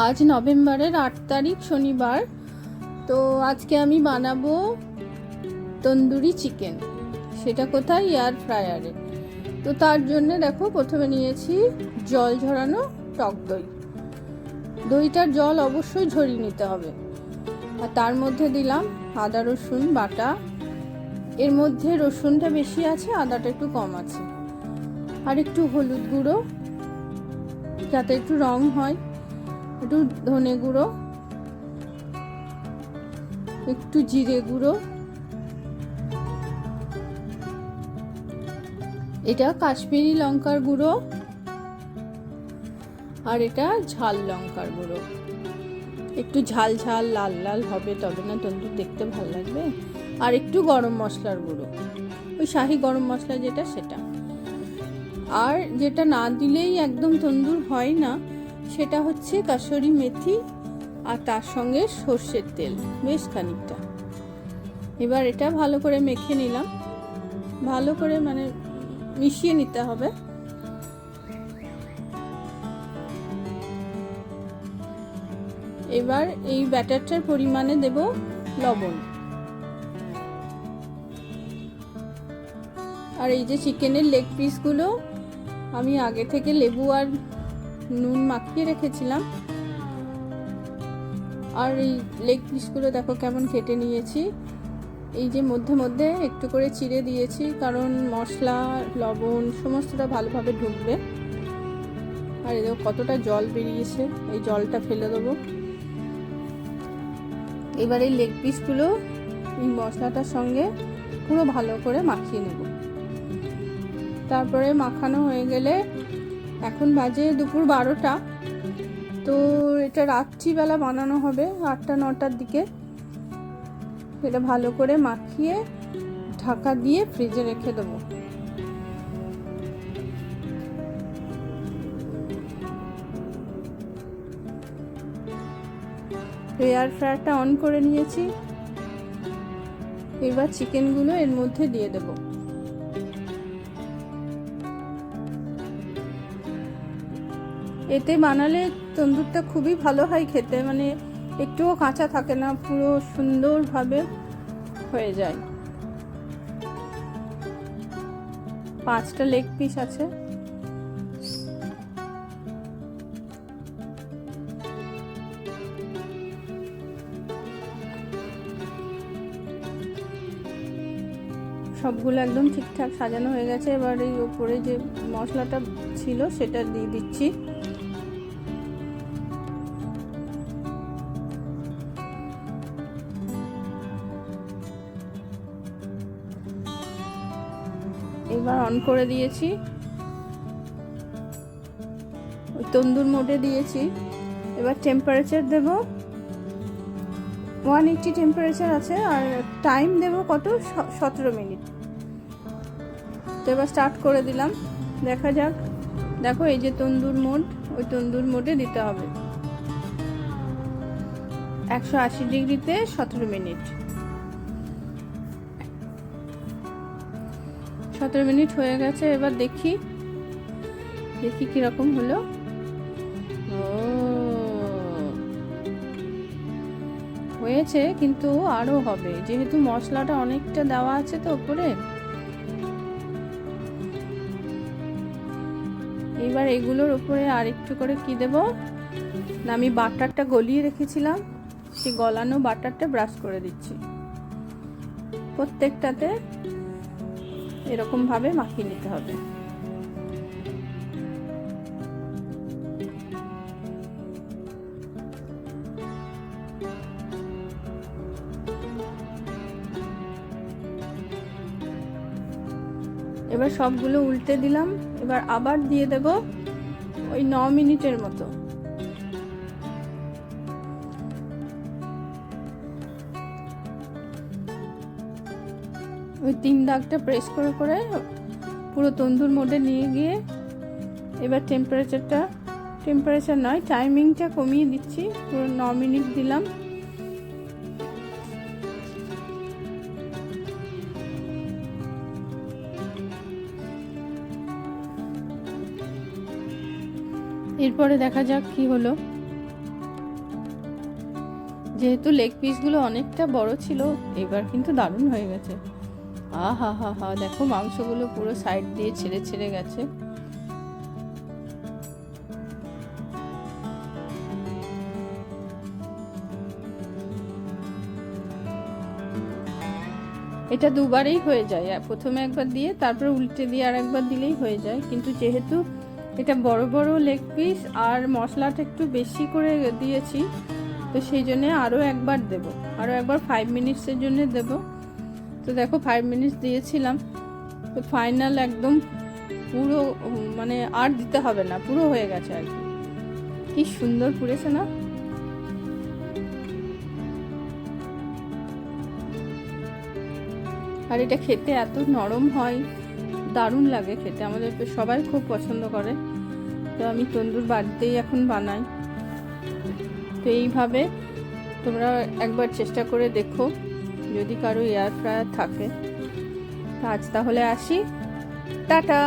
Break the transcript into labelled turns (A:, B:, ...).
A: আজ নভেম্বরের 8 তারিখ শনিবার। তো আজকে আমি বানাবো তন্দুরি চিকেন। সেটা কোথায়? এয়ার ফ্রায়ারে। তো তার জন্য দেখো প্রথমে নিয়েছি জল ঝরানো টক দই। দইটার জল অবশ্যই ঝরিয়ে নিতে হবে। আর তার মধ্যে দিলাম আদা রসুন বাটা। এর মধ্যে রসুনটা বেশি আছে, আদাটা একটু কম আছে। আর একটু হলুদ গুঁড়ো যাতে একটু রং হয়, একটু ধনে গুঁড়ো, একটু জিরে গুঁড়ো, এটা কাশ্মীরি লঙ্কার গুঁড়ো, আর এটা ঝাল লঙ্কার গুঁড়ো। একটু ঝাল ঝাল লাল লাল হবে, তবে না তন্দুর দেখতে ভালো লাগবে। আর একটু গরম মশলার গুঁড়ো, ওই শাহি গরম মশলা যেটা, সেটা। আর যেটা না দিলেই একদম তন্দুর হয় না, সেটা হচ্ছে কাসুরি মেথি, আর তার সঙ্গে সর্ষের তেল বেশ খানিকটা। এবার এটা ভালো করে মেখে নিলাম, ভালো করে মানে মিশিয়ে নিতে হবে। এবার এই ব্যাটারটার পরিমাণে দেব লবণ। আর এই যে চিকেনের লেগ পিসগুলো আমি আগে থেকে লেবু আর নুন মাখিয়ে রেখেছিলাম। আর এই লেগ পিসগুলো দেখো কেমন কেটে নিয়েছি। এই যে মধ্যে মধ্যে একটু করে চিড়ে দিয়েছি, কারণ মশলা লবণ সমস্তটা ভালোভাবে ঢুকবে। আর এই দেখো কতটা জল বেরিয়েছে, এই জলটা ফেলে দেবো। এবার এই লেগ পিসগুলো এই মশলাটার সঙ্গে পুরো ভালো করে মাখিয়ে নেব। তারপরে মাখানো হয়ে গেলে, এখন বাজে দুপুর 12টা, তো এটা রাত্রিবেলা বানানো হবে 8টা-9টার দিকে। এটা ভালো করে মাখিয়ে ঢাকা দিয়ে ফ্রিজে রেখে দেবো। এয়ার ফ্রায়ারটা অন করে নিয়েছি। এবার চিকেনগুলো এর মধ্যে দিয়ে দেব। এতে বানালে তন্দুরটা খুবই ভালো হয় খেতে, মানে একটুও কাঁচা থাকে না, পুরো সুন্দরভাবে হয়ে যায়। 5টা লেগ পিস আছে। সবগুলো একদম ঠিকঠাক সাজানো হয়ে গেছে। এবার এই উপরে যে মশলাটা ছিল সেটা দিয়ে দিচ্ছি। এবার অন করে দিয়েছি, ওই তন্দুর মোডে দিয়েছি। এবার টেম্পারেচার দেব 180 টেম্পারেচার আছে। আর টাইম দেব কত? 17 মিনিট। তো এবার স্টার্ট করে দিলাম, দেখা যাক। দেখো এই যে তন্দুর মোড, ওই তন্দুর মোডে দিতে হবে 180 ডিগ্রিতে 17 মিনিট। 17 মিনিট হয়ে গেছে। এবার দেখি কিরকম হলো। হয়েছে, কিন্তু আরো হবে, যেহেতু মশলাটা অনেকটা দেওয়া আছে তো উপরে। এবার এগুলোর উপরে আর একটু করে কি দেব না, আমি বাটারটা গলিয়ে রেখেছিলাম, সেই গলানো বাটারটা ব্রাশ করে দিচ্ছি। প্রত্যেকটাতে এরকম ভাবে মাখিয়ে নিতে হবে। এবার সবগুলো উল্টে দিলাম। এবার আবার দিয়ে দেব ওই 9 মিনিটের মতো। ওই 3 দাগটা প্রেস করে করে পুরো তন্দুর মোডে নিয়ে গিয়ে এবার টেম্পারেচার নয়, টাইমিংটা কমিয়ে দিচ্ছি। পুরো 9 মিনিট দিলাম। এরপরে দেখা যাক কি হলো। যেহেতু লেগ পিসগুলো অনেকটা বড় ছিল, এবার কিন্তু দারুণ হয়ে গেছে। আহা হা হা, দেখো মাংসগুলো পুরো সাইড দিয়ে ছেড়ে ছেড়ে গেছে। এটা দুবারেই হয়ে যায়, প্রথমে একবার দিয়ে তারপরে উল্টে দিয়ে আর একবার দিলেই হয়ে যায়। কিন্তু যেহেতু এটা বড় বড় লেগ পিস আর মশলাটা একটু বেশি করে দিয়েছি, তো সেই জন্যে আরও একবার দেবো, আরও একবার 5 মিনিটসের জন্য দেবো। তো দেখো 5 মিনিটস দিয়েছিলাম, তো ফাইনাল একদম পুরো মানে আর দিতে হবে না, পুরো হয়ে গেছে আর কি সুন্দর পুড়েছে না। আর এটা খেতে এত নরম হয়, দারুণ লাগে খেতে, আমাদের সবাই খুব পছন্দ করে। তো আমি তন্দুর বাড়িতেই এখন বানাই। তো এইভাবে তোমরা একবার চেষ্টা করে দেখো যদি কারো এয়ার ফ্রায়ার থাকে। আজ তাহলে আসি, টাটা।